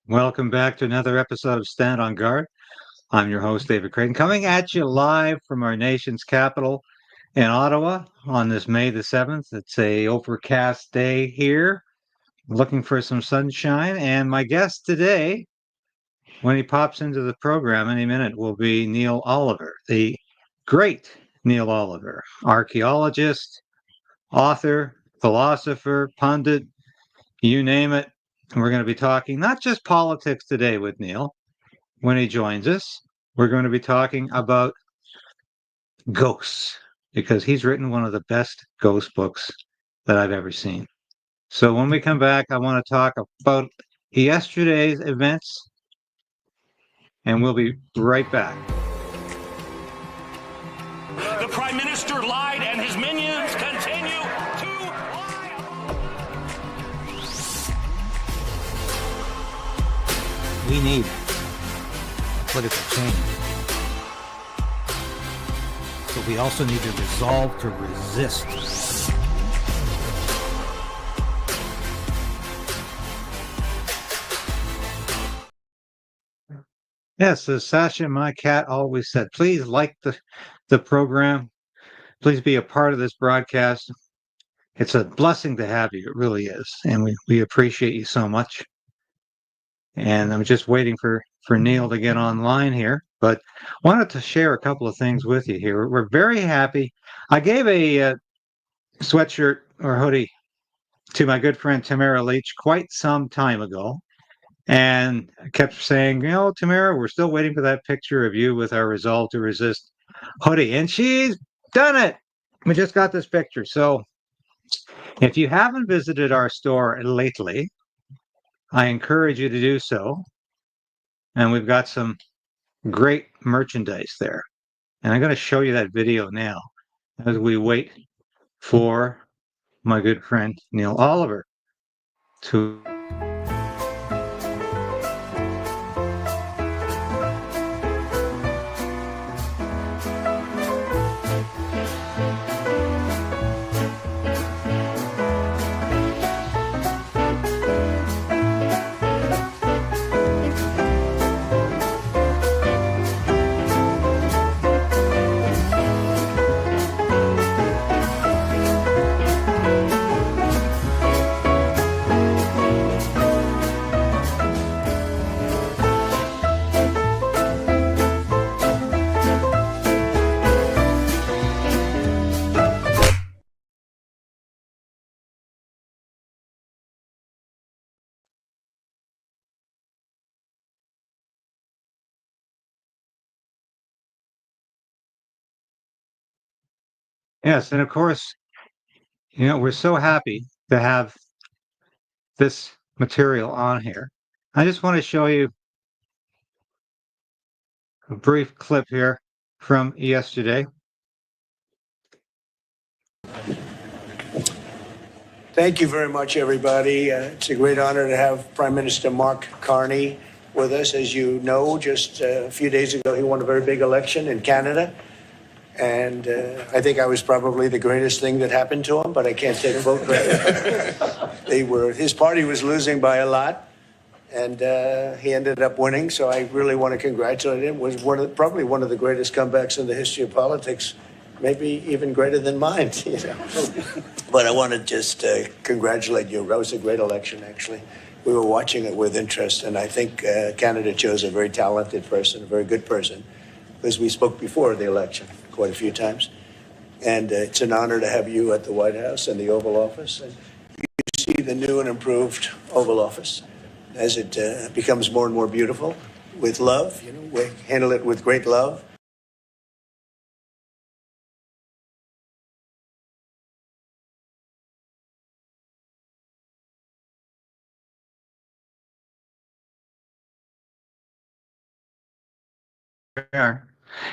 Welcome back to another episode of Stand on Guard. I'm your host, David Krayden, coming at you live from our nation's capital in Ottawa on this May the 7th. It's a overcast day here, looking for some sunshine. And my guest today, when he pops into the program any minute, will be Neil Oliver, the great Neil Oliver, archaeologist, author, philosopher, pundit, you name it. We're going to be talking not just politics today with Neil when he joins us. We're going to be talking about ghosts because he's written one of the best ghost books that I've ever seen. So when we come back, I want to talk about yesterday's events, and we'll be right back. The Prime Minister lied and his minions continue to lie. We need political change. But we also need to resolve to resist. Yes, as Sasha, my cat, always said, please like the program. Please be a part of this broadcast. It's a blessing to have you. It really is. And we appreciate you so much. And I'm just waiting for Neil to get online here, but wanted to share a couple of things with you here. We're very happy. I gave a sweatshirt or hoodie to my good friend Tamara Leach quite some time ago, and I kept saying, Tamara, we're still waiting for that picture of you with our Resolve to Resist hoodie, and she's done it. We just got this picture. So if you haven't visited our store lately, I encourage you to do so. And we've got some great merchandise there. And I'm going to show you that video now as we wait for my good friend Neil Oliver to... Yes, and of course, we're so happy to have this material on here. I just want to show you a brief clip here from yesterday. Thank you very much, everybody. It's a great honor to have Prime Minister Mark Carney with us. As you know, just a few days ago, he won a very big election in Canada. And I think I was probably the greatest thing that happened to him, but I can't take vote credit. His party was losing by a lot, and he ended up winning. So I really want to congratulate him. It was probably one of the greatest comebacks in the history of politics, maybe even greater than mine. But I want to just congratulate you. That was a great election, actually. We were watching it with interest, and I think Canada chose a very talented person, a very good person, because we spoke before the election quite a few times. And it's an honor to have you at the White House and the Oval Office. And you see the new and improved Oval Office as it becomes more and more beautiful with love. We handle it with great love.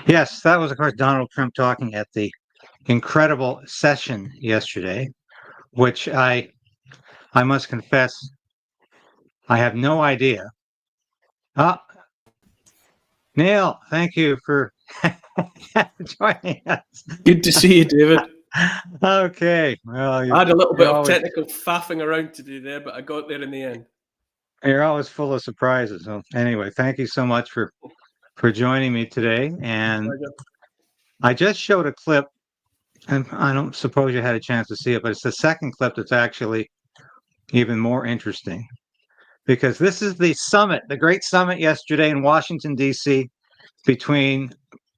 Yes, that was, of course, Donald Trump talking at the incredible session yesterday, which I must confess, I have no idea. Neil, thank you for joining us. Good to see you, David. Okay. Well, I had a little bit of technical faffing around to do there, but I got there in the end. You're always full of surprises. So anyway, thank you so much for joining me today. And I just showed a clip, and I don't suppose you had a chance to see it, but it's the second clip that's actually even more interesting because this is the summit, the great summit yesterday in Washington, D.C., between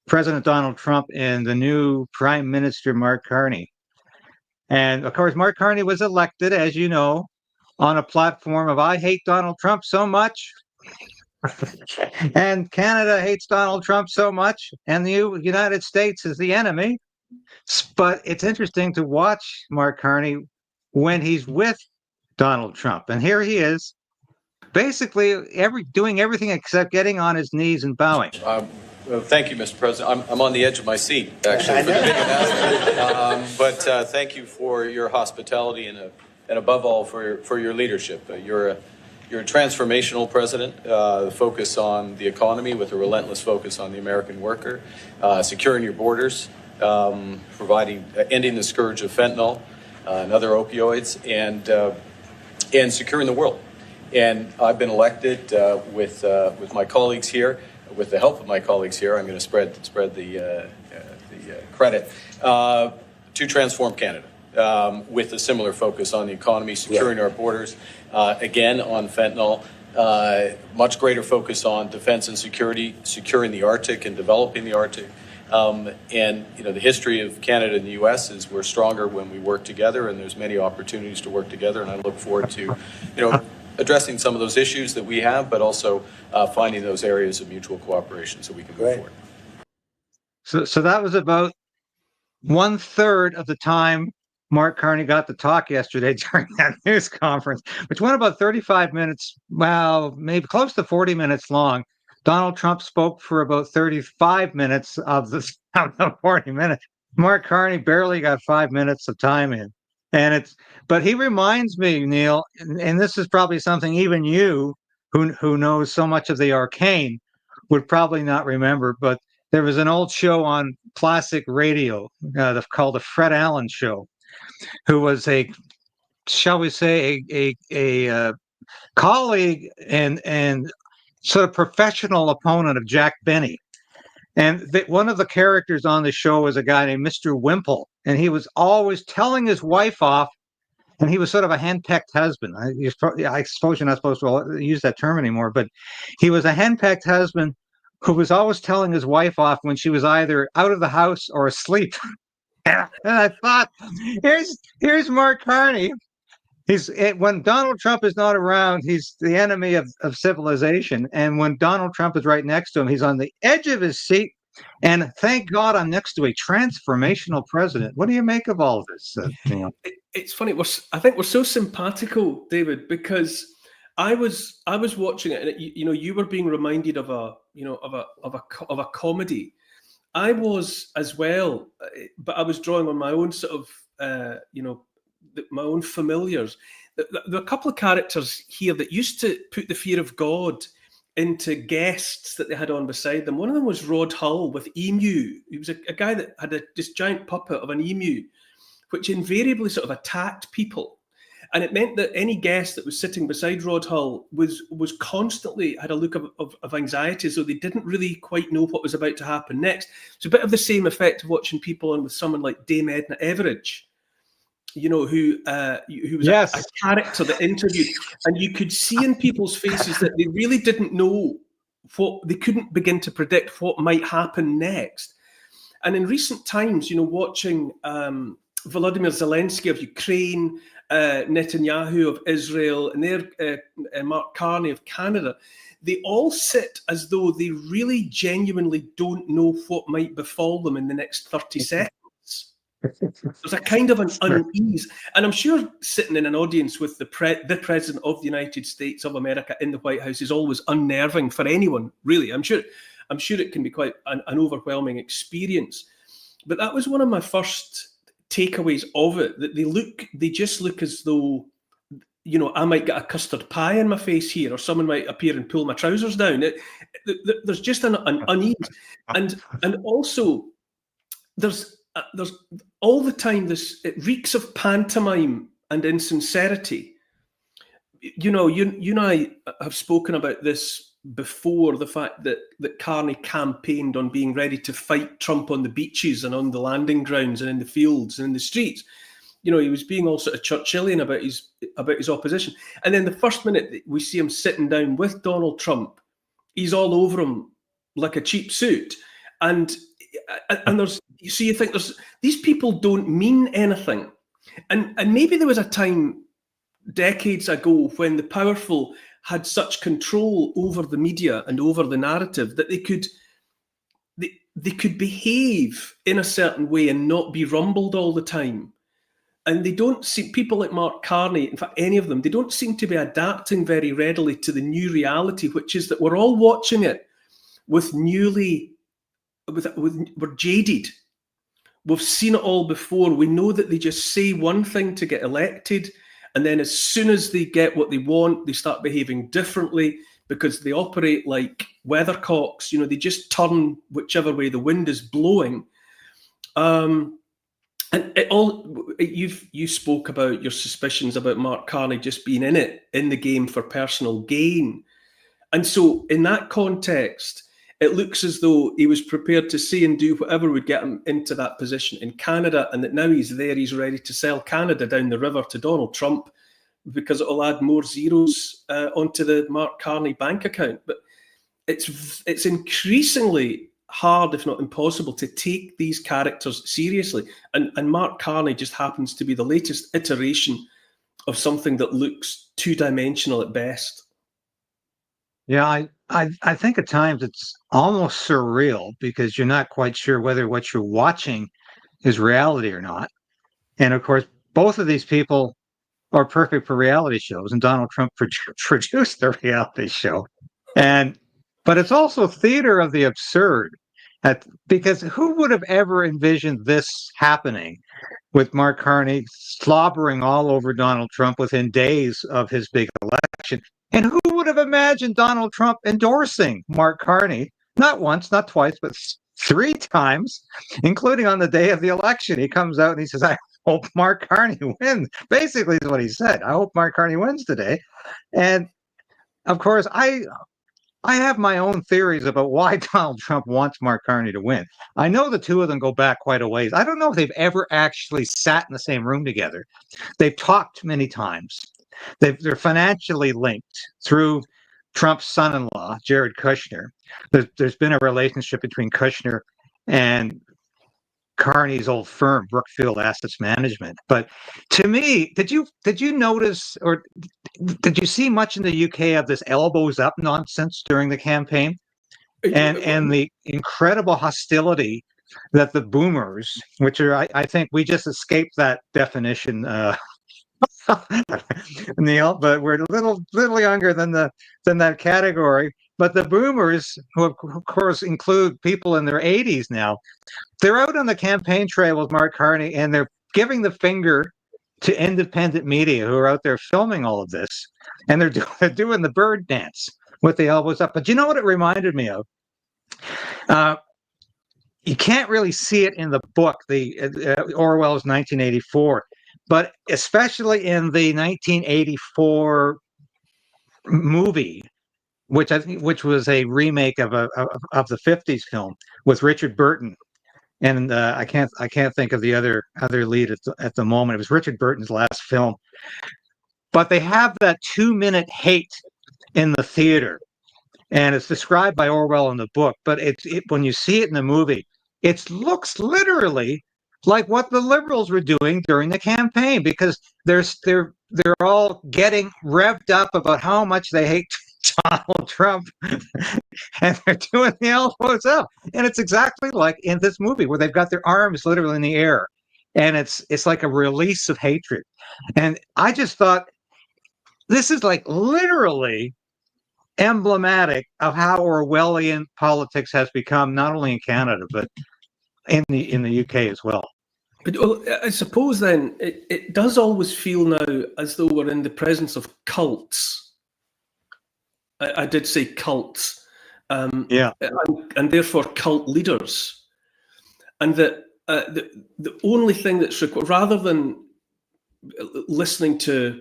President Donald Trump and the new Prime Minister, Mark Carney. And of course, Mark Carney was elected, as you know, on a platform of I hate Donald Trump so much. And Canada hates Donald Trump so much, and the United States is the enemy. But it's interesting to watch Mark Carney when he's with Donald Trump. And here he is, basically doing everything except getting on his knees and bowing. Well, thank you, Mr. President. I'm on the edge of my seat, actually, for the big announcement. But thank you for your hospitality and above all for your leadership. You're a transformational president, focus on the economy with a relentless focus on the American worker, securing your borders, ending the scourge of fentanyl and other opioids, and securing the world. And I've been elected with my colleagues here, with the help of my colleagues here. I'm going to spread the credit to transform Canada with a similar focus on the economy, securing our borders, again on fentanyl, much greater focus on defense and security, securing the Arctic and developing the Arctic. And the history of Canada and the U.S. is we're stronger when we work together, and there's many opportunities to work together. And I look forward to, addressing some of those issues that we have, but also finding those areas of mutual cooperation so we can move forward. So that was about 1/3 of the time Mark Carney got to talk yesterday during that news conference, which went about 35 minutes, well, maybe close to 40 minutes long. Donald Trump spoke for about 35 minutes of the 40 minutes. Mark Carney barely got 5 minutes of time in. But he reminds me, Neil, and this is probably something even you, who knows so much of the arcane, would probably not remember. But there was an old show on classic radio called the Fred Allen Show, who was shall we say, a colleague and sort of professional opponent of Jack Benny. And one of the characters on the show was a guy named Mr. Wimple, and he was always telling his wife off, and he was sort of a henpecked husband. I suppose you're not supposed to use that term anymore, but he was a henpecked husband who was always telling his wife off when she was either out of the house or asleep. And I thought, here's Mark Carney. When Donald Trump is not around, he's the enemy of civilization. And when Donald Trump is right next to him, he's on the edge of his seat. And thank God I'm next to a transformational president. What do you make of all of this? It's funny. I think we're so simpatico, David, because I was watching it, and you were being reminded of a comedy. I was as well, but I was drawing on my own sort of my own familiars. There are a couple of characters here that used to put the fear of God into guests that they had on beside them. One of them was Rod Hull with Emu. He was a guy that had this giant puppet of an emu, which invariably sort of attacked people. And it meant that any guest that was sitting beside Rod Hull was constantly had a look of anxiety, so they didn't really quite know what was about to happen next. It's a bit of the same effect of watching people on with someone like Dame Edna Everage, who was a character that interviewed, and you could see in people's faces that they really didn't know they couldn't begin to predict what might happen next. And in recent times, watching Volodymyr Zelensky of Ukraine, Netanyahu of Israel, and Mark Carney of Canada, they all sit as though they really genuinely don't know what might befall them in the next 30 seconds. There's a kind of an unease. And I'm sure sitting in an audience with the President of the United States of America in the White House is always unnerving for anyone, really. I'm sure it can be quite an overwhelming experience. But that was one of my first takeaways of it, that they just look as though, I might get a custard pie in my face here, or someone might appear and pull my trousers down. There's just an unease. And also there's all the time it reeks of pantomime and insincerity, you know, you and I have spoken about this before, the fact that Carney campaigned on being ready to fight Trump on the beaches and on the landing grounds and in the fields and in the streets. You know, he was being all sort of Churchillian about his opposition. And then the first minute that we see him sitting down with Donald Trump, he's all over him like a cheap suit. And there's, so you think these people don't mean anything. And maybe there was a time decades ago when the powerful had such control over the media and over the narrative that they could behave in a certain way and not be rumbled all the time. And they don't see, people like Mark Carney, in fact, any of them, they don't seem to be adapting very readily to the new reality, which is that we're all watching it we're jaded. We've seen it all before. We know that they just say one thing to get elected, and then as soon as they get what they want, they start behaving differently because they operate like weathercocks. You know, they just turn whichever way the wind is blowing. And you spoke about your suspicions about Mark Carney just being in the game for personal gain. And so in that context, it looks as though he was prepared to say and do whatever would get him into that position in Canada, and that now he's there, he's ready to sell Canada down the river to Donald Trump because it'll add more zeros onto the Mark Carney bank account. But it's increasingly hard, if not impossible, to take these characters seriously. And Mark Carney just happens to be the latest iteration of something that looks two-dimensional at best. Yeah, I think at times it's almost surreal because you're not quite sure whether what you're watching is reality or not. And of course, both of these people are perfect for reality shows, and Donald Trump produced the reality show. But it's also theater of the absurd, because who would have ever envisioned this happening with Mark Carney slobbering all over Donald Trump within days of his big election? And who would have imagined Donald Trump endorsing Mark Carney, not once, not twice, but 3 times, including on the day of the election? He comes out and he says, I hope Mark Carney wins. Basically is what he said. I hope Mark Carney wins today. And of course, I have my own theories about why Donald Trump wants Mark Carney to win. I know the two of them go back quite a ways. I don't know if they've ever actually sat in the same room together. They've talked many times. They're financially linked through Trump's son-in-law, Jared Kushner. There's been a relationship between Kushner and Carney's old firm, Brookfield Assets Management. But to me, did you notice, or did you see much in the UK of this elbows up nonsense during the campaign, and the incredible hostility that the boomers, which are, I think we just escaped that definition, Neil, but we're a little younger than that category. But the boomers, who of course include people in their 80s now, they're out on the campaign trail with Mark Carney, and they're giving the finger to independent media who are out there filming all of this, and they're doing the bird dance with the elbows up. But you know what it reminded me of? You can't really see it in the book, the Orwell's 1984, but especially in the 1984 movie, which was a remake of the 50s film with Richard Burton, and I can't think of the other lead at the moment. It was Richard Burton's last film, but they have that 2-minute hate in the theater, and it's described by Orwell in the book. But when you see it in the movie, it looks literally like what the liberals were doing during the campaign, because they're all getting revved up about how much they hate Donald Trump, and they're doing the elbows up. And it's exactly like in this movie where they've got their arms literally in the air, and it's like a release of hatred. And I just thought, this is like literally emblematic of how Orwellian politics has become, not only in Canada but in the UK as well. But I suppose then it does always feel now as though we're in the presence of cults. I did say cults, and therefore cult leaders, and that the only thing that's required, rather than listening to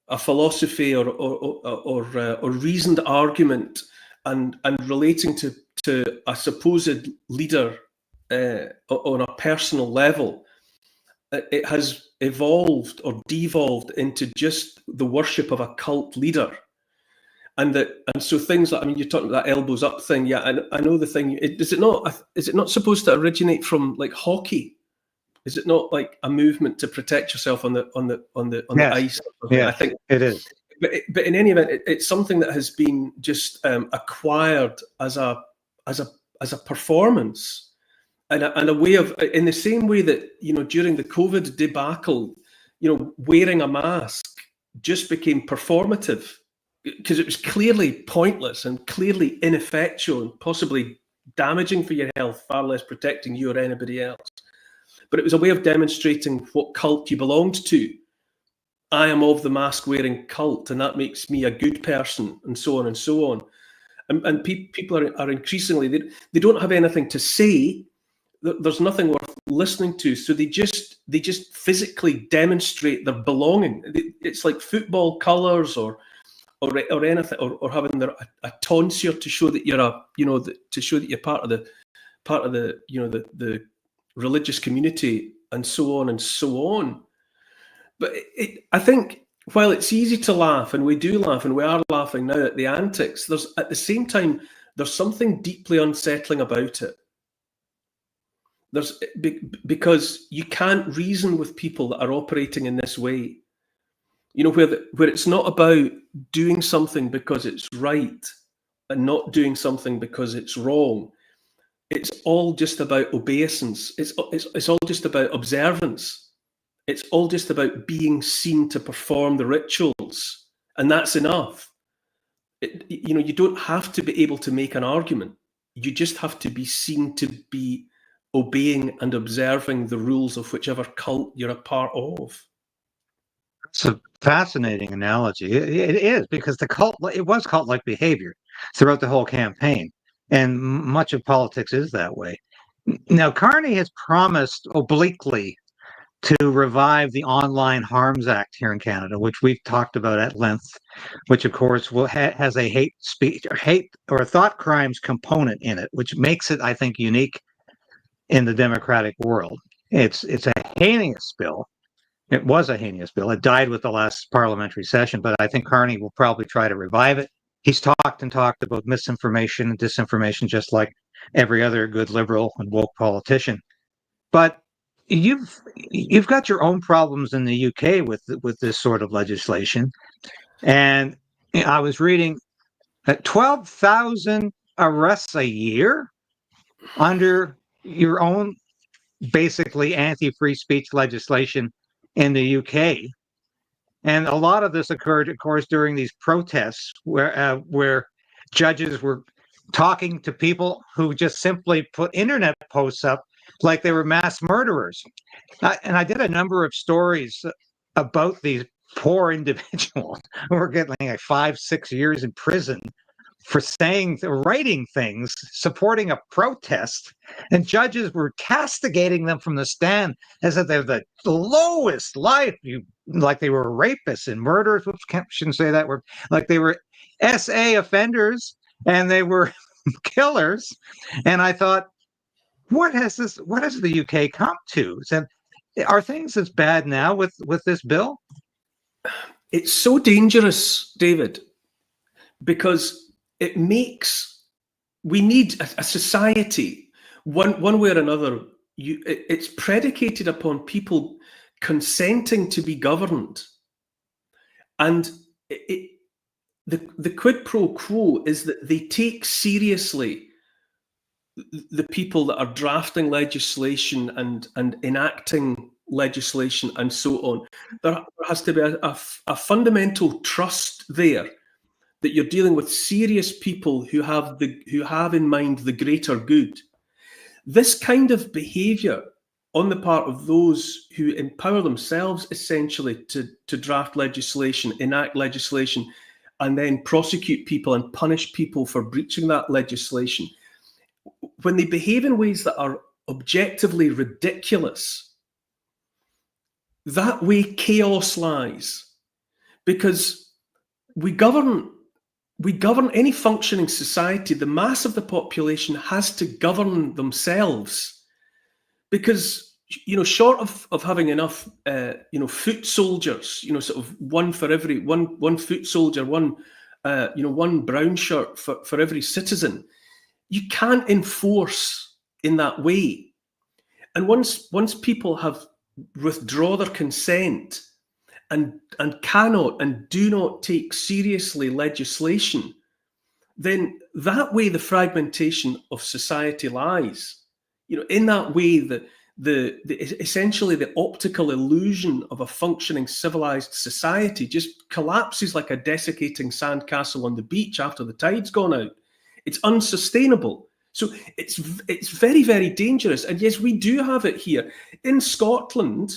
a philosophy or reasoned argument and relating to a supposed leader on a personal level, it has evolved or devolved into just the worship of a cult leader. And so things like, I mean, you're talking about that elbows up thing. Yeah, I know the thing. Is it not supposed to originate from like hockey? Is it not like a movement to protect yourself on the Yes. ice? Yeah, I think it is. But in any event, it's something that has been just acquired as a performance and a way of, in the same way that, you know, during the COVID debacle, you know, wearing a mask just became performative because it was clearly pointless and clearly ineffectual and possibly damaging for your health, far less protecting you or anybody else. But it was a way of demonstrating what cult you belonged to. I am of the mask-wearing cult, and that makes me a good person, and so on and so on. And people are increasingly, they don't have anything to say. There's nothing worth listening to, so they just physically demonstrate their belonging. It's like football colours or anything, or having a tonsure to show that you're to show that you're part of the you know the religious community, and so on and so on. But I think while it's easy to laugh, and we do laugh, and we are laughing now at the antics, there's at the same time there's something deeply unsettling about it. Because you can't reason with people that are operating in this way. You know, where it's not about doing something because it's right and not doing something because it's wrong. It's all just about obeisance. It's all just about observance. It's all just about being seen to perform the rituals, and that's enough. You know, you don't have to be able to make an argument. You just have to be seen to be obeying and observing the rules of whichever cult you're a part of. It's a fascinating analogy. It is, because it was cult-like behavior throughout the whole campaign, and much of politics is that way. Now, Carney has promised obliquely to revive the Online Harms Act here in Canada, which we've talked about at length, which of course has a hate speech or thought crimes component in it, which makes it, I think, unique in the democratic world. It's a heinous bill. It was a heinous bill. It died with the last parliamentary session, but I think Carney will probably try to revive it. He's talked about misinformation and disinformation, just like every other good liberal and woke politician. But you've got your own problems in the UK with this sort of legislation. And I was reading that 12,000 arrests a year under your own basically anti-free speech legislation in the UK. And a lot of this occurred, of course, during these protests where judges were talking to people who just simply put internet posts up like they were mass murderers. And I did a number of stories about these poor individuals who were getting like 5-6 years in prison for writing things, supporting a protest, and judges were castigating them from the stand as if they're the lowest life, like they were rapists and murderers. Whoops, shouldn't say that word. Like they were SA offenders and they were killers. And I thought, what has the UK come to? And are things as bad now with this bill? It's so dangerous, David, because we need a society, one way or another. It's predicated upon people consenting to be governed, and the quid pro quo is that they take seriously the people that are drafting legislation and enacting legislation and so on. There has to be a fundamental trust there that you're dealing with serious people who have in mind the greater good. This kind of behaviour on the part of those who empower themselves essentially to draft legislation, enact legislation, and then prosecute people and punish people for breaching that legislation, when they behave in ways that are objectively ridiculous, that way chaos lies. because we govern any functioning society. The mass of the population has to govern themselves, because, you know, short of having enough, you know, foot soldiers, you know, sort of one for every one foot soldier, one, you know, one brown shirt for every citizen, you can't enforce in that way. And once people have withdraw their consent and cannot and do not take seriously legislation, then that way the fragmentation of society lies. You know, in that way, the essentially the optical illusion of a functioning civilized society just collapses like a desiccating sandcastle on the beach after the tide's gone out. It's unsustainable. So it's very, very dangerous. And yes, we do have it here in Scotland,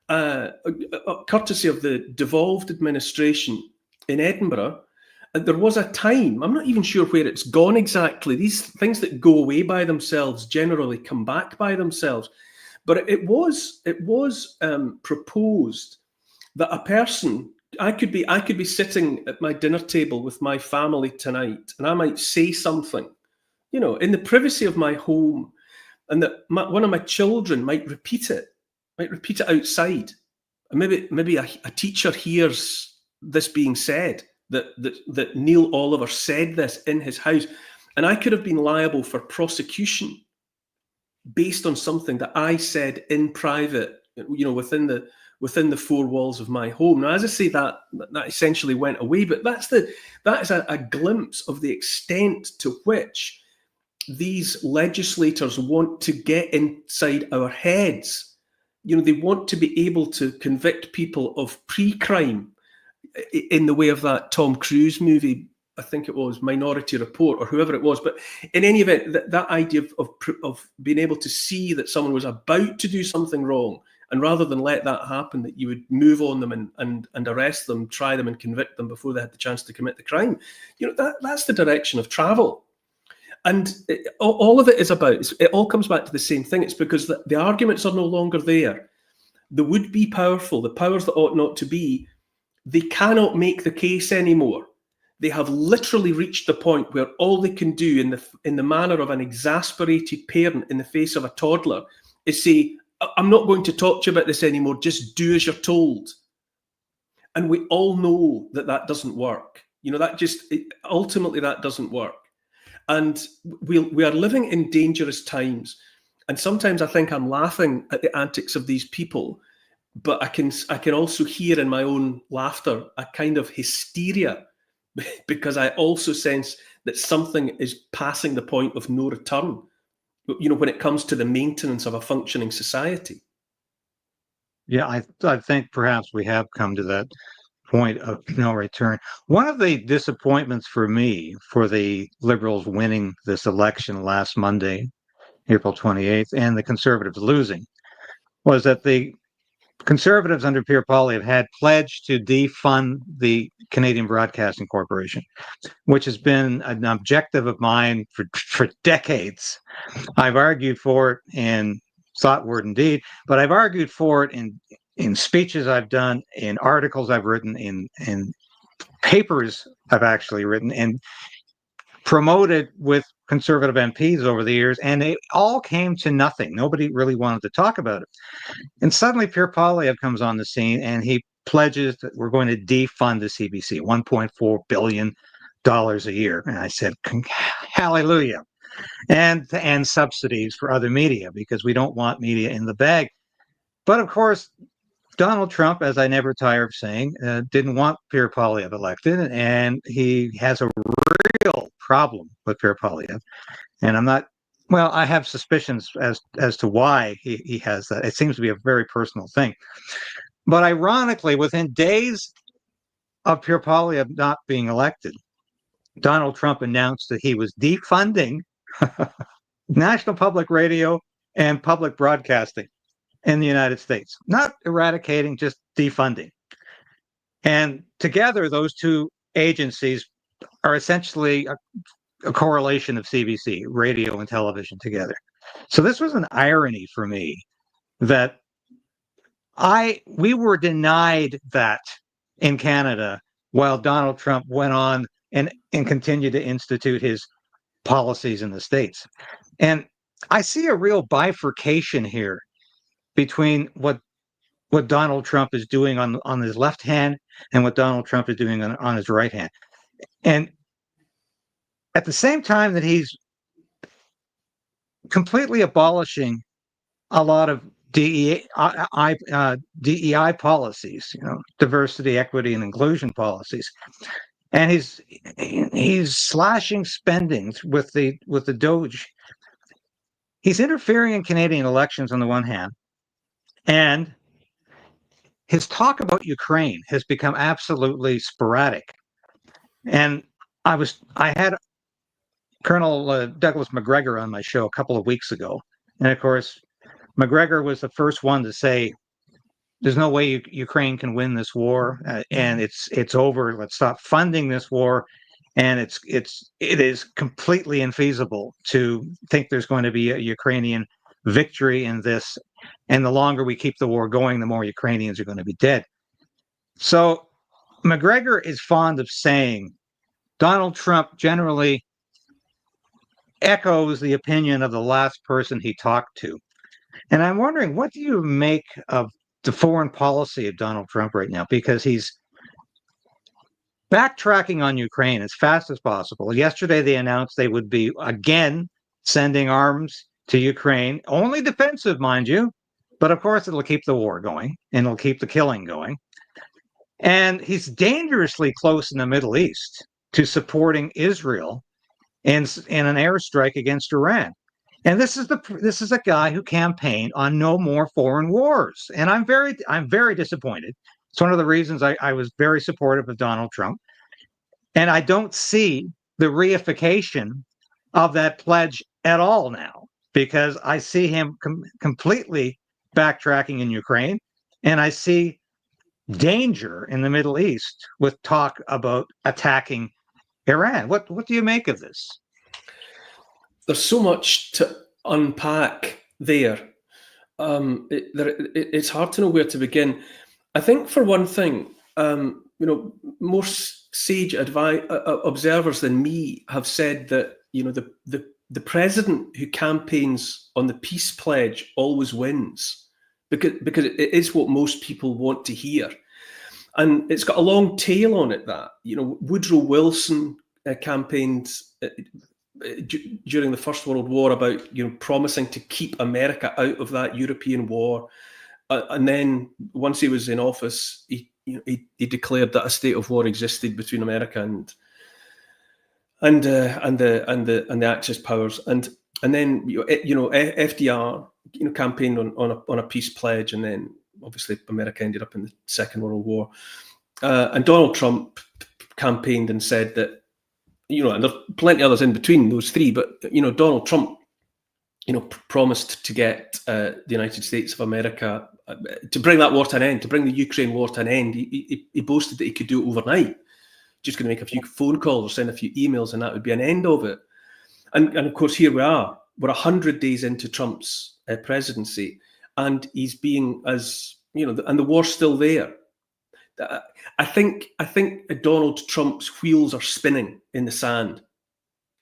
courtesy of the devolved administration in Edinburgh. There was a time, I'm not even sure where it's gone exactly. These things that go away by themselves generally come back by themselves. But it was proposed that a person, I could be sitting at my dinner table with my family tonight, and I might say something, you know, in the privacy of my home, and that one of my children might repeat it outside. And maybe a teacher hears this being said, that Neil Oliver said this in his house, and I could have been liable for prosecution based on something that I said in private, you know, within the four walls of my home. Now, as I say, that essentially went away, but that is a glimpse of the extent to which these legislators want to get inside our heads. You know, they want to be able to convict people of pre-crime in the way of that Tom Cruise movie, I think it was Minority Report, or whoever it was. But in any event, that idea of being able to see that someone was about to do something wrong, and rather than let that happen, that you would move on them and arrest them, try them and convict them before they had the chance to commit the crime. You know, that's the direction of travel. And all of it is about, it all comes back to the same thing. It's because the arguments are no longer there. The would-be powerful, the powers that ought not to be, they cannot make the case anymore. They have literally reached the point where all they can do in the manner of an exasperated parent in the face of a toddler is say, I'm not going to talk to you about this anymore, just do as you're told. And we all know that doesn't work. You know, ultimately that doesn't work. And we are living in dangerous times. And sometimes I think I'm laughing at the antics of these people, but I can also hear in my own laughter a kind of hysteria, because I also sense that something is passing the point of no return, you know, when it comes to the maintenance of a functioning society. Yeah, I think perhaps we have come to that point of no return. One of the disappointments for me for the Liberals winning this election last Monday, April 28th, and the Conservatives losing, was that the Conservatives under Pierre Poilievre had pledged to defund the Canadian Broadcasting Corporation, which has been an objective of mine for decades. I've argued for it in thought, word, and deed, but I've argued for it in speeches I've done, in articles I've written, in papers I've actually written, and promoted with conservative MPs over the years, and it all came to nothing. Nobody really wanted to talk about it. And suddenly Pierre Poilievre comes on the scene, and he pledges that we're going to defund the CBC, $1.4 billion a year. And I said, hallelujah. And subsidies for other media, because we don't want media in the bag. But of course, Donald Trump, as I never tire of saying, didn't want Pierre Poilievre elected, and he has a real problem with Pierre Poilievre. And I have suspicions as to why he has that. It seems to be a very personal thing. But ironically, within days of Pierre Poilievre not being elected, Donald Trump announced that he was defunding National Public Radio and public broadcasting in the United States. Not eradicating, just defunding. And together, those two agencies are essentially a correlation of CBC, radio and television together. So this was an irony for me that we were denied that in Canada while Donald Trump went on and continued to institute his policies in the States. And I see a real bifurcation here between what Donald Trump is doing on his left hand and what Donald Trump is doing on his right hand. And at the same time that he's completely abolishing a lot of DEI policies, diversity, equity, and inclusion policies, and he's slashing spendings with the Doge. He's interfering in Canadian elections on the one hand, and his talk about Ukraine has become absolutely sporadic. And I had Colonel Douglas Macgregor on my show a couple of weeks ago, and of course, Macgregor was the first one to say, "There's no way Ukraine can win this war, and it's over. Let's stop funding this war." And it is completely infeasible to think there's going to be a Ukrainian victory in this. And the longer we keep the war going, the more Ukrainians are going to be dead. So Macgregor is fond of saying Donald Trump generally echoes the opinion of the last person he talked to. And I'm wondering, what do you make of the foreign policy of Donald Trump right now? Because he's backtracking on Ukraine as fast as possible. Yesterday, they announced they would be again sending arms to Ukraine, only defensive, mind you, but of course it'll keep the war going and it'll keep the killing going. And he's dangerously close in the Middle East to supporting Israel in an airstrike against Iran. And this is a guy who campaigned on no more foreign wars. And I'm very disappointed. It's one of the reasons I was very supportive of Donald Trump. And I don't see the reification of that pledge at all now, because I see him completely backtracking in Ukraine, and I see danger in the Middle East with talk about attacking Iran. What do you make of this? There's so much to unpack there. It's hard to know where to begin. I think, for one thing, more sage observers than me have said that the president who campaigns on the peace pledge always wins, because it is what most people want to hear, and it's got a long tail on it. That Woodrow Wilson campaigned during the First World War about promising to keep America out of that European war. And then once he was in office, he declared that a state of war existed between America and the Axis powers, and then FDR campaigned on a peace pledge, and then obviously America ended up in the Second World War, and Donald Trump campaigned and said that and there's plenty others in between those three, but Donald Trump promised to get the United States of America to bring that war to an end, to bring the Ukraine war to an end. He boasted that he could do it overnight. Just going to make a few phone calls or send a few emails, and that would be an end of it. And of course, here we are. We're 100 days into Trump's presidency, and he's being and the war's still there. I think Donald Trump's wheels are spinning in the sand.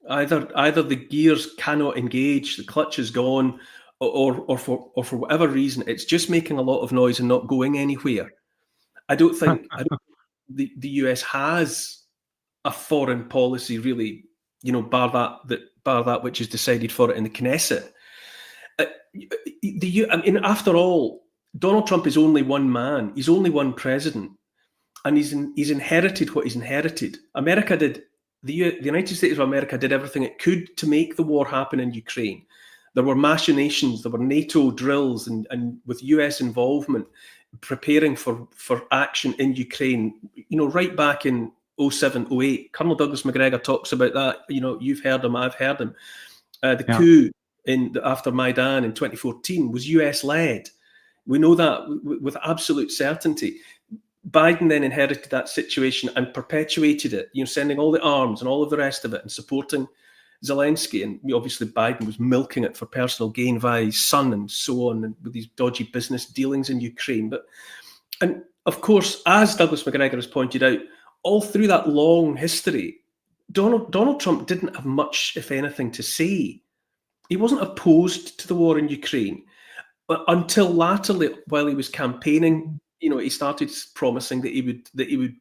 Either the gears cannot engage, the clutch is gone, or for whatever reason, it's just making a lot of noise and not going anywhere. I don't think the US has a foreign policy, really, bar that which is decided for it in the Knesset. After all, Donald Trump is only one man. He's only one president, and he's inherited what he's inherited. The United States of America did everything it could to make the war happen in Ukraine. There were machinations, there were NATO drills, and with US involvement, preparing for action in Ukraine, right back in 07, 08. Colonel Douglas Macgregor talks about that. You've heard him, I've heard him. The coup after Maidan in 2014 was US led. We know that with absolute certainty. Biden then inherited that situation and perpetuated it, sending all the arms and all of the rest of it and supporting Zelensky. And obviously Biden was milking it for personal gain via his son and so on, and with these dodgy business dealings in Ukraine. of course, as Douglas McGregor has pointed out, all through that long history, Donald Trump didn't have much, if anything, to say. He wasn't opposed to the war in Ukraine, but until latterly, while he was campaigning, he started promising that he would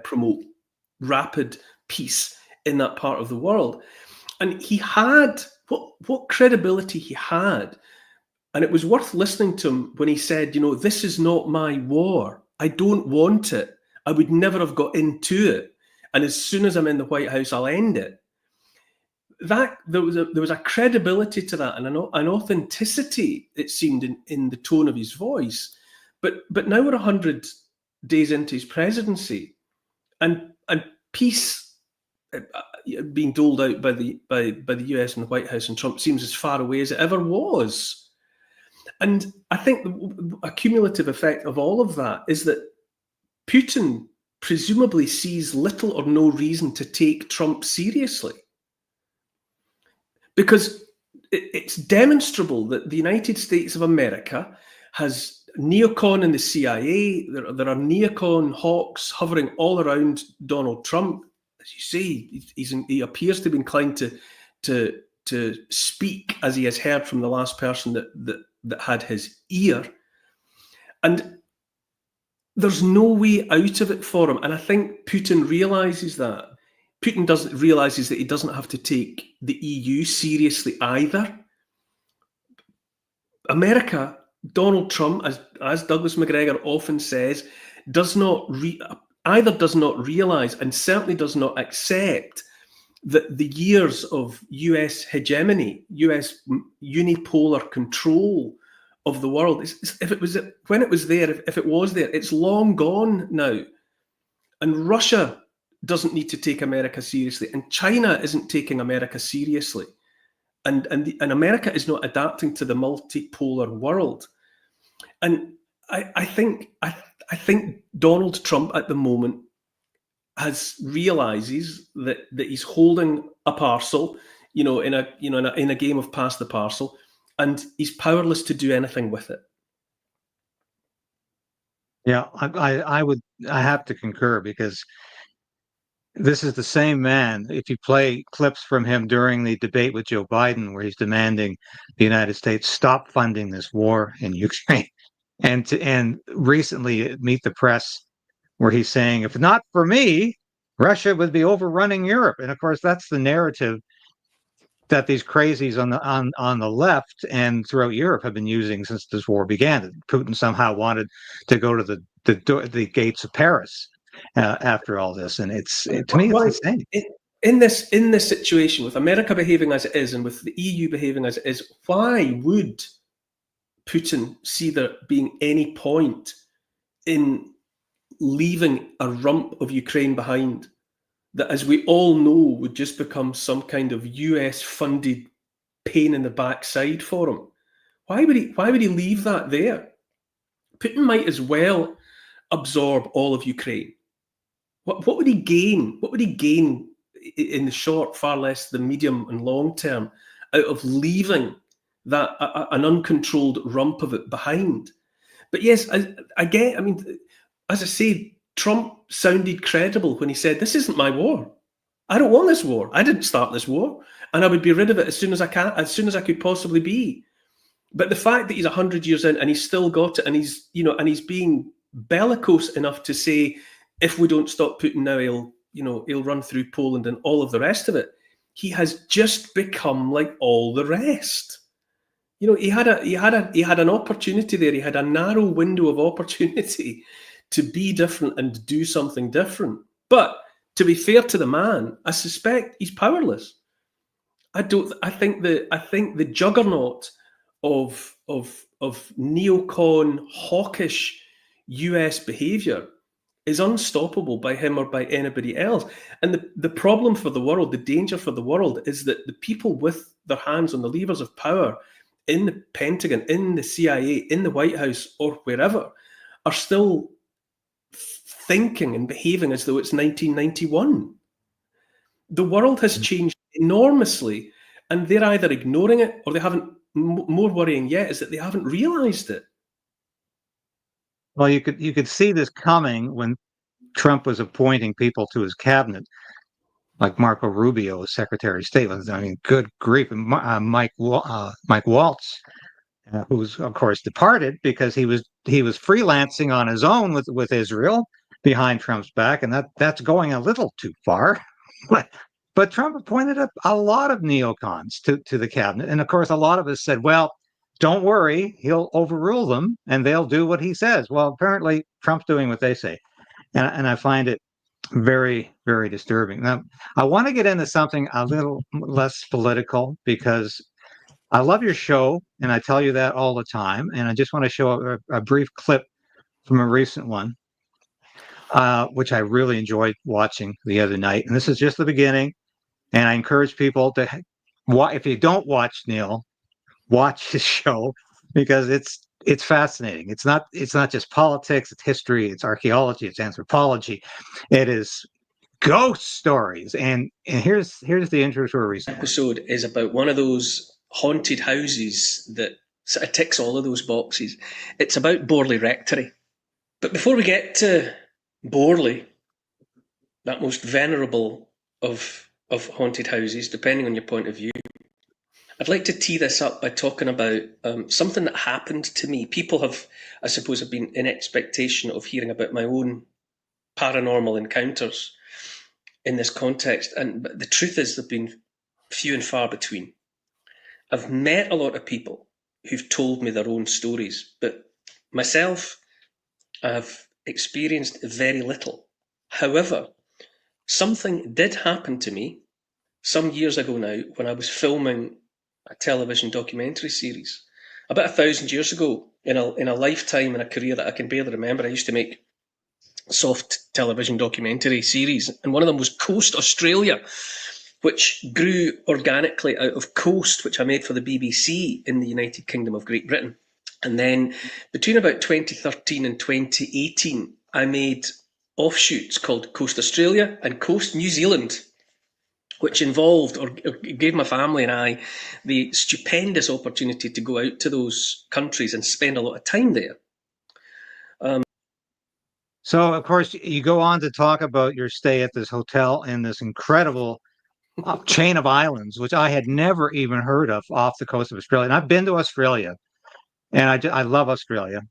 promote rapid peace in that part of the world. And he had what credibility he had. And it was worth listening to him when he said, this is not my war. I don't want it. I would never have got into it. And as soon as I'm in the White House, I'll end it. That there was a credibility to that and an authenticity, it seemed, in the tone of his voice. But now we're 100 days into his presidency, and peace being doled out by the US and the White House and Trump seems as far away as it ever was. And I think a cumulative effect of all of that is that Putin presumably sees little or no reason to take Trump seriously. Because it's demonstrable that the United States of America has neocon in the CIA. There are neocon hawks hovering all around Donald Trump. As you say, he appears to be inclined to speak as he has heard from the last person that had his ear. And there's no way out of it for him. And I think Putin realizes that. Putin realizes that he doesn't have to take the EU seriously either. America, Donald Trump, as Douglas McGregor often says, either does not realize and certainly does not accept that the years of US hegemony, US unipolar control of the world, if it was there, it's long gone now. And Russia doesn't need to take America seriously, and China isn't taking America seriously, and America is not adapting to the multipolar world. And I think Donald Trump at the moment realizes that he's holding a parcel, in a game of pass the parcel, and he's powerless to do anything with it. Yeah, I have to concur, because this is the same man. If you play clips from him during the debate with Joe Biden, where he's demanding the United States stop funding this war in Ukraine, and recently at Meet the Press, where he's saying, if not for me, Russia would be overrunning Europe. And of course, that's the narrative that these crazies on the left and throughout Europe have been using since this war began. Putin somehow wanted to go to the gates of Paris after all this, and to me it's insane. In this situation, with America behaving as it is and with the EU behaving as it is, why would Putin see there being any point in leaving a rump of Ukraine behind that, as we all know, would just become some kind of US-funded pain in the backside for him? Why would he leave that there? Putin might as well absorb all of Ukraine. What would he gain? What would he gain in the short, far less the medium and long term, out of leaving that an uncontrolled rump of it behind? But yes, as I say, Trump sounded credible when he said, "This isn't my war. I don't want this war. I didn't start this war, and I would be rid of it as soon as I could possibly be." But the fact that he's 100 years in and he's still got it, and he's being bellicose enough to say, if we don't stop Putin now, he'll run through Poland and all of the rest of it. He has just become like all the rest. He had an opportunity there. He had a narrow window of opportunity to be different and do something different. But to be fair to the man, I suspect he's powerless. I think the juggernaut of neocon hawkish US behavior is unstoppable by him or by anybody else. And the problem for the world, the danger for the world, is that the people with their hands on the levers of power in the Pentagon, in the CIA, in the White House, or wherever, are still thinking and behaving as though it's 1991. The world has changed enormously, and they're either ignoring it or they haven't. More worrying yet is that they haven't realized it. Well, you could see this coming when Trump was appointing people to his cabinet, like Marco Rubio as Secretary of State. I mean, good grief, and Mike Waltz, who's of course departed because he was freelancing on his own with Israel behind Trump's back, and that's going a little too far. But Trump appointed a lot of neocons to the cabinet, and of course, a lot of us said, "Well, don't worry, he'll overrule them, and they'll do what he says." Well, apparently, Trump's doing what they say, and I find it very, very disturbing. Now, I want to get into something a little less political because I love your show, and I tell you that all the time. And I just want to show a brief clip from a recent one, which I really enjoyed watching the other night. And this is just the beginning. And I encourage people to, if you don't watch Neil, watch his show because it's fascinating. It's not just politics, it's history, it's archaeology, it's anthropology, it is ghost stories. And here's the intro to a recent episode is about one of those haunted houses that sort of ticks all of those boxes. It's about Borley Rectory. But before we get to Borley, that most venerable of haunted houses, depending on your point of view, I'd like to tee this up by talking about something that happened to me. People have, I suppose, have been in expectation of hearing about my own paranormal encounters in this context. But the truth is they've been few and far between. I've met a lot of people who've told me their own stories, but myself, I've experienced very little. However, something did happen to me some years ago now when I was filming a television documentary series. About 1,000 years ago, in a lifetime and a career that I can barely remember, I used to make soft television documentary series, and one of them was Coast Australia, which grew organically out of Coast, which I made for the BBC in the United Kingdom of Great Britain. And then between about 2013 and 2018, I made offshoots called Coast Australia and Coast New Zealand, which involved or gave my family and I the stupendous opportunity to go out to those countries and spend a lot of time there. So, of course, you go on to talk about your stay at this hotel in this incredible chain of islands, which I had never even heard of off the coast of Australia. And I've been to Australia, and I love Australia,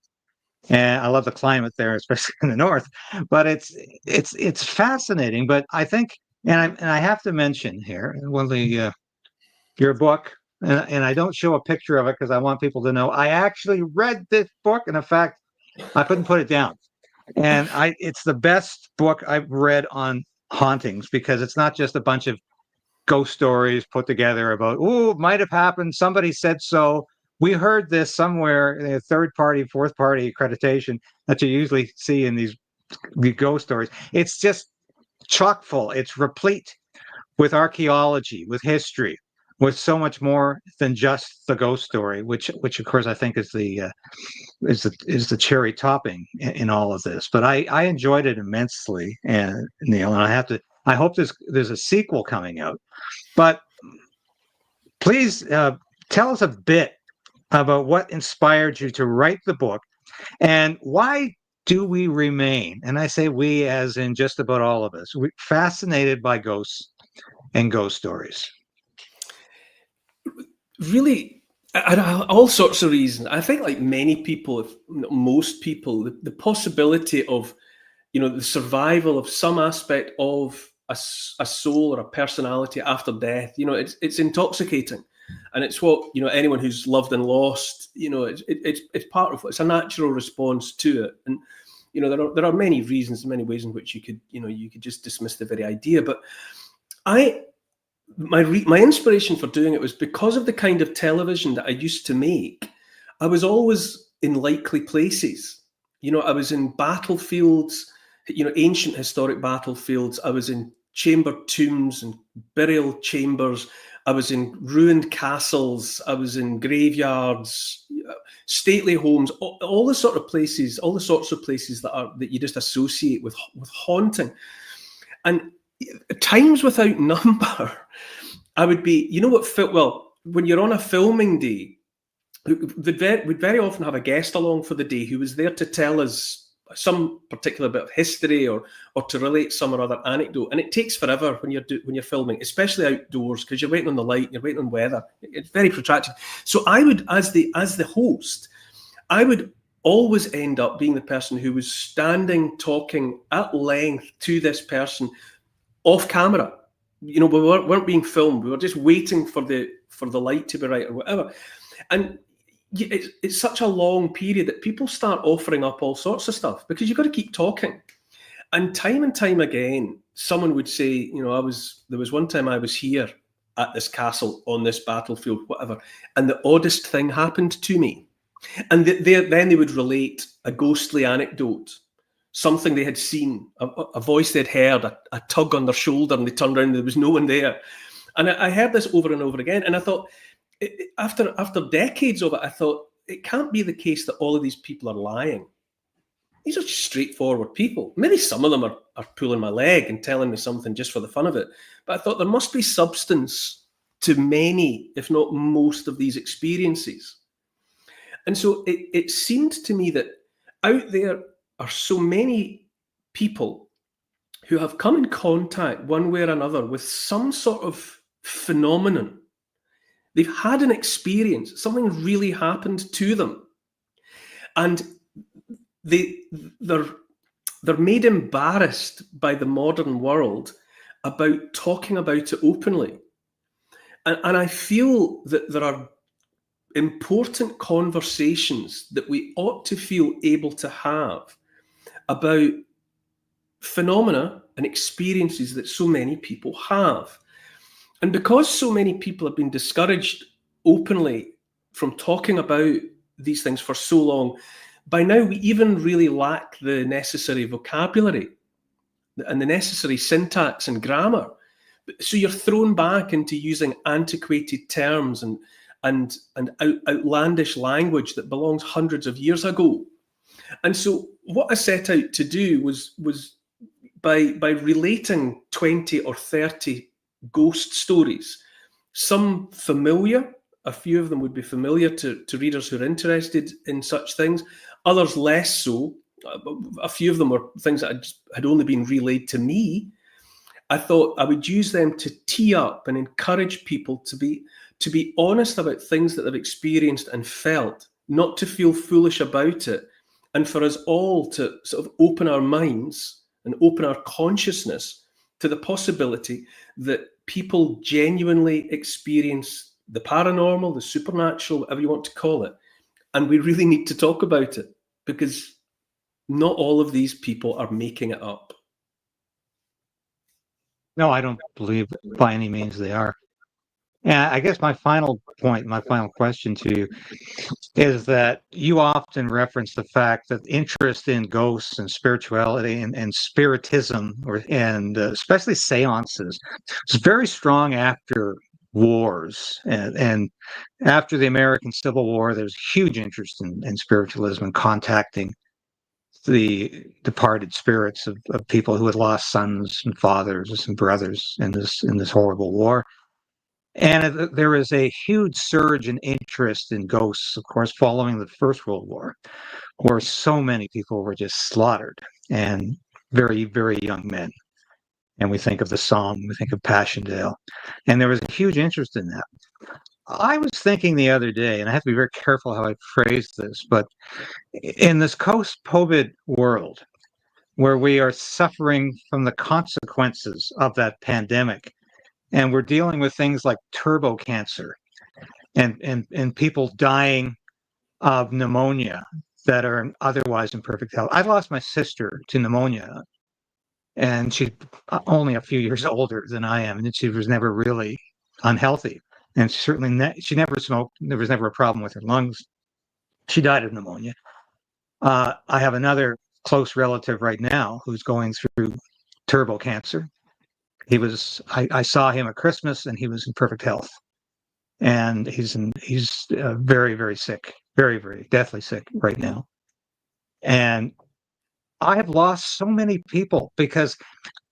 and I love the climate there, especially in the north. But it's fascinating. But I think, and I have to mention here, your book, and I don't show a picture of it because I want people to know I actually read this book, and in fact, I couldn't put it down. And it's the best book I've read on hauntings because it's not just a bunch of ghost stories put together about, oh, it might have happened, somebody said so, we heard this somewhere in a third party, fourth party accreditation that you usually see in these ghost stories. It's just chock full. It's replete with archaeology, with history, with so much more than just the ghost story, which of course I think is the cherry topping in all of this. But I enjoyed it immensely, and Neil, and I hope there's a sequel coming out. But please tell us a bit about what inspired you to write the book, and why do we remain, and I say we as in just about all of us, fascinated by ghosts and ghost stories? Really, all sorts of reasons. I think, like many people, if most people, the possibility of, the survival of some aspect of a soul or a personality after death, it's intoxicating, and it's what anyone who's loved and lost, it's part of, it's a natural response to it, and there are many reasons, many ways in which you could just dismiss the very idea, but my inspiration for doing it was because of the kind of television that I used to make. I was always in likely places. I was in battlefields, ancient historic battlefields. I was in chamber tombs and burial chambers. I was in ruined castles. I was in graveyards, stately homes, all the sorts of places that you just associate with haunting. And times without number, I would be, when you're on a filming day, we'd very often have a guest along for the day who was there to tell us some particular bit of history or to relate some or other anecdote. And it takes forever when you're filming, especially outdoors, because you're waiting on the light, you're waiting on weather. It's very protracted. So I would, as the host, I would always end up being the person who was standing talking at length to this person off camera. We weren't being filmed. We were just waiting for the light to be right or whatever. And it's such a long period that people start offering up all sorts of stuff because you've got to keep talking. And time again, someone would say, there was one time I was here at this castle on this battlefield, whatever, and the oddest thing happened to me. And then they would relate a ghostly anecdote, something they had seen, a voice they'd heard, a tug on their shoulder, and they turned around and there was no one there. And I heard this over and over again, and I thought, after decades of it, I thought, it can't be the case that all of these people are lying. These are just straightforward people. Maybe some of them are pulling my leg and telling me something just for the fun of it. But I thought there must be substance to many, if not most, of these experiences. And so it seemed to me that out there are so many people who have come in contact one way or another with some sort of phenomenon. They've had an experience, something really happened to them. And they're made embarrassed by the modern world about talking about it openly. And I feel that there are important conversations that we ought to feel able to have about phenomena and experiences that so many people have. And because so many people have been discouraged openly from talking about these things for so long, by now we even really lack the necessary vocabulary and the necessary syntax and grammar. So you're thrown back into using antiquated terms and outlandish language that belongs hundreds of years ago. And so what I set out to do was by relating 20 or 30 ghost stories, some familiar, a few of them would be familiar to readers who are interested in such things, others less so. A few of them were things that had only been relayed to me. I thought I would use them to tee up and encourage people to be honest about things that they've experienced and felt, not to feel foolish about it, and for us all to sort of open our minds and open our consciousness to the possibility that people genuinely experience the paranormal, the supernatural, whatever you want to call it. And we really need to talk about it because not all of these people are making it up. No, I don't believe by any means they are. And I guess my final point, my final question to you is that you often reference the fact that interest in ghosts and spirituality and spiritism, and especially seances, is very strong after wars. And after the American Civil War, there's huge interest in spiritualism and contacting the departed spirits of people who had lost sons and fathers and brothers in this horrible war. And there is a huge surge in interest in ghosts, of course, following the First World War, where so many people were just slaughtered, and very, very young men. And we think of the Somme, we think of Passchendaele, and there was a huge interest in that. I was thinking the other day, and I have to be very careful how I phrase this, but in this post-COVID world, where we are suffering from the consequences of that pandemic, and we're dealing with things like turbo cancer and people dying of pneumonia that are otherwise in perfect health. I lost my sister to pneumonia, and she's only a few years older than I am, and she was never really unhealthy. And certainly she never smoked. There was never a problem with her lungs. She died of pneumonia. I have another close relative right now who's going through turbo cancer. I saw him at Christmas, and he was in perfect health, and he's very, very sick, very, very deathly sick right now. And I have lost so many people because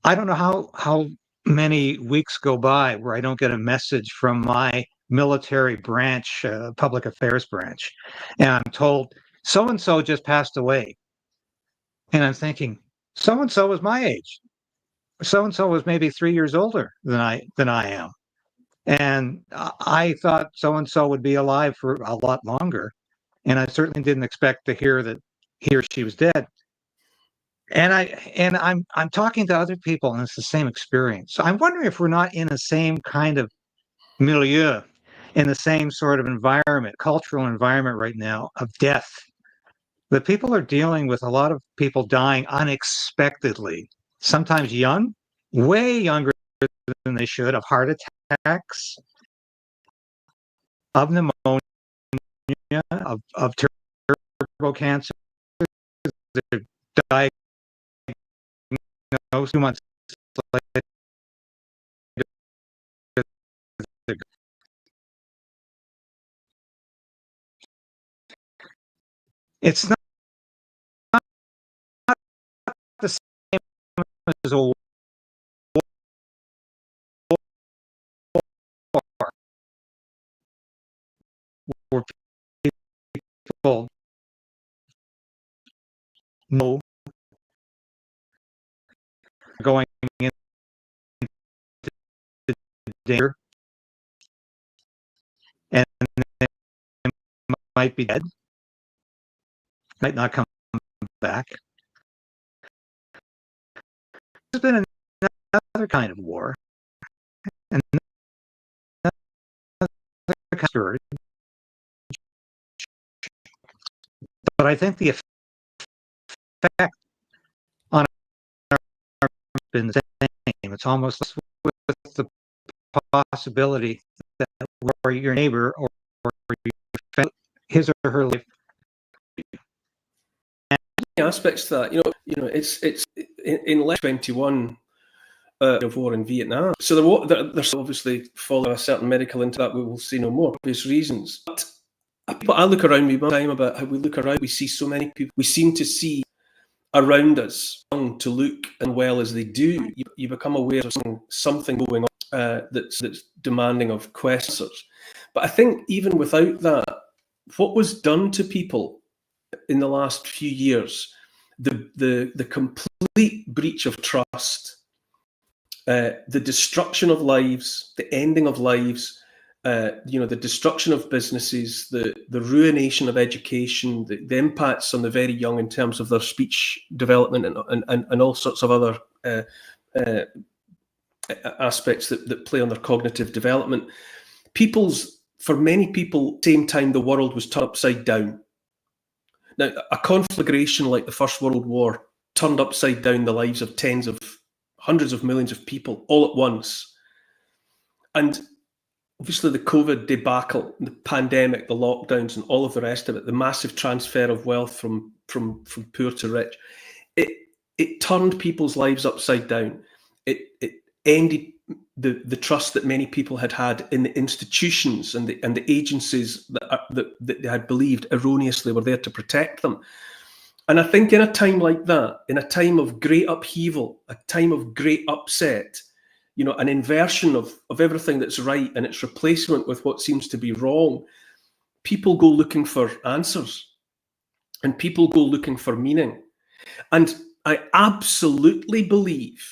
I don't know how many weeks go by where I don't get a message from my military branch, public affairs branch, and I'm told so and so just passed away, and I'm thinking so and so was my age, so and so was maybe 3 years older than I am, and I thought so and so would be alive for a lot longer, and I certainly didn't expect to hear that he or she was dead. And I'm talking to other people, and it's the same experience. So I'm wondering if we're not in the same kind of milieu, in the same sort of environment, cultural environment right now of death. That people are dealing with a lot of people dying unexpectedly, sometimes young, way younger than they should, of heart attacks, of pneumonia, of turbo cancer. They're diagnosed 2 months later. It's not the same as a war where people know going into danger and they might be dead, might not come back. There's been another kind of war, and another kind of story, but I think the effect on our has been the same. It's almost with the possibility that or your neighbor or his or her life. Aspects to that, it's in less 21 of war in Vietnam. So there's obviously following a certain medical into that we will see no more, for obvious reasons. But I look around me all the time about how we look around. We see so many people. We seem to see around us to look as well as they do. You become aware of something going on that's demanding of questions. But I think even without that, what was done to people in the last few years, the complete breach of trust, the destruction of lives, the ending of lives, the destruction of businesses, the ruination of education, the impacts on the very young in terms of their speech development and all sorts of other aspects that play on their cognitive development. For many people, same time the world was turned upside down. Now, a conflagration like the First World War turned upside down the lives of hundreds of millions of people all at once. And obviously the COVID debacle, the pandemic, the lockdowns and all of the rest of it, the massive transfer of wealth from poor to rich, it turned people's lives upside down. It ended the trust that many people had in the institutions and the agencies that they had believed erroneously were there to protect them. And I think in a time like that, in a time of great upheaval, a time of great upset, an inversion of everything that's right and its replacement with what seems to be wrong, people go looking for answers and people go looking for meaning. And I absolutely believe,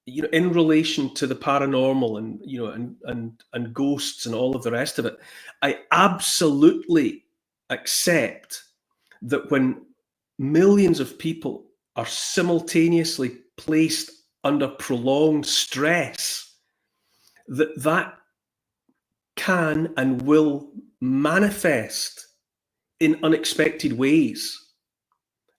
in relation to the paranormal and ghosts and all of the rest of it, I absolutely accept that when millions of people are simultaneously placed under prolonged stress, that can and will manifest in unexpected ways.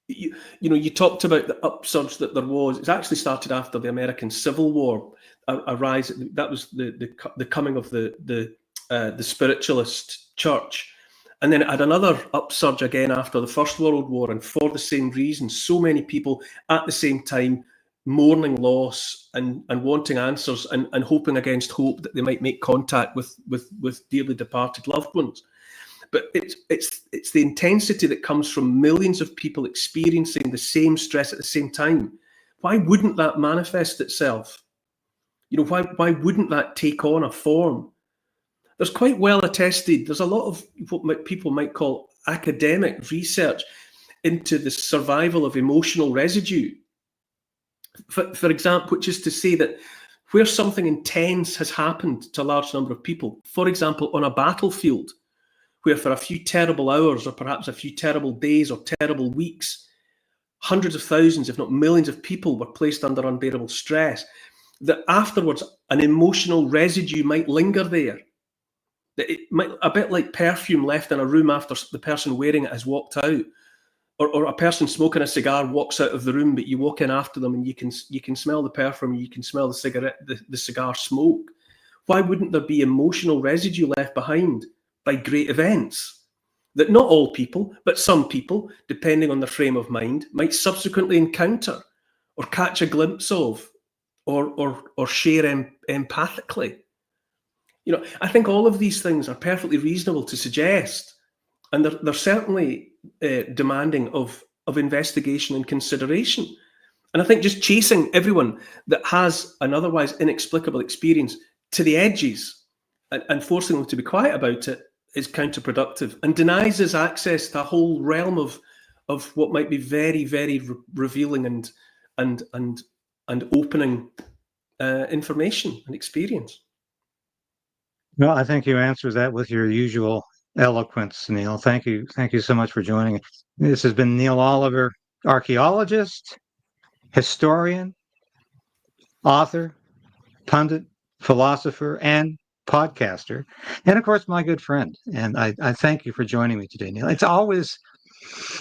You talked about the upsurge that there was. It's actually started after the American Civil War, a rise. That was the coming of the spiritualist church, and then it had another upsurge again after the First World War, and for the same reason, so many people at the same time mourning loss and wanting answers and hoping against hope that they might make contact with dearly departed loved ones. But it's the intensity that comes from millions of people experiencing the same stress at the same time. Why wouldn't that manifest itself? Why wouldn't that take on a form there's quite well attested, there's a lot of what people might call academic research into the survival of emotional residue. For example, which is to say that where something intense has happened to a large number of people, for example, on a battlefield, where for a few terrible hours or perhaps a few terrible days or terrible weeks, hundreds of thousands, if not millions of people were placed under unbearable stress, that afterwards an emotional residue might linger there. That it might, a bit like perfume left in a room after the person wearing it has walked out, or a person smoking a cigar walks out of the room, but you walk in after them and you can smell the perfume, you can smell the cigar smoke. Why wouldn't there be emotional residue left behind by great events that not all people, but some people, depending on their frame of mind, might subsequently encounter or catch a glimpse of or share empathically? You know, I think all of these things are perfectly reasonable to suggest, and they're certainly demanding of investigation and consideration. And I think just chasing everyone that has an otherwise inexplicable experience to the edges and forcing them to be quiet about it is counterproductive and denies us access to a whole realm of what might be very, very revealing and opening information and experience. Well, I think you answered that with your usual eloquence, Neil. Thank you. Thank you so much for joining. This has been Neil Oliver, archaeologist, historian, author, pundit, philosopher, and podcaster, and of course, my good friend. And I thank you for joining me today, Neil. It's always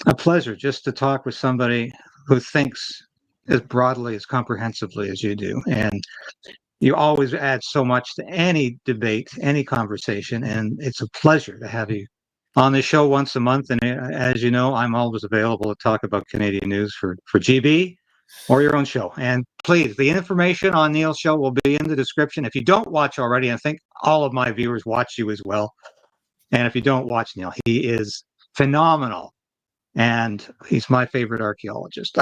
a pleasure just to talk with somebody who thinks as broadly, as comprehensively as you do. And you always add so much to any debate, any conversation, and it's a pleasure to have you on the show once a month. And as you know, I'm always available to talk about Canadian news for GB or your own show. And please, the information on Neil's show will be in the description. If you don't watch already, I think all of my viewers watch you as well. And if you don't watch Neil, he is phenomenal. And he's my favorite archaeologist.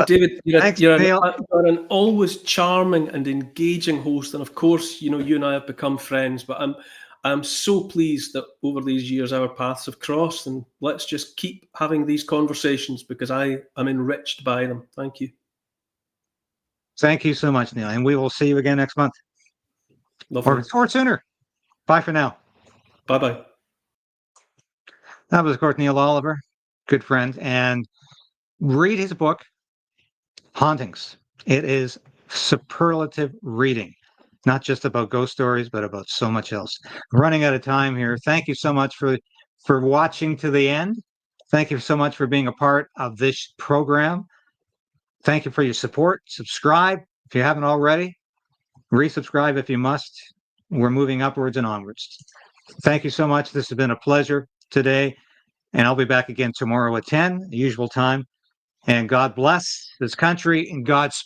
David, you're Neil. an always charming and engaging host, and of course, you know, you and I have become friends. But I'm so pleased that over these years our paths have crossed, and let's just keep having these conversations because I am enriched by them. Thank you. Thank you so much, Neil, and we will see you again next month, or sooner. Bye for now. Bye bye. That was, of course, Neil Oliver, good friend, and read his book, Hauntings. It is superlative reading, not just about ghost stories, but about so much else. I'm running out of time here. Thank you so much for watching to the end. Thank you so much for being a part of this program. Thank you for your support. Subscribe if you haven't already. Resubscribe if you must. We're moving upwards and onwards. Thank you so much. This has been a pleasure today, and I'll be back again tomorrow at 10, the usual time. And God bless this country and Godspeed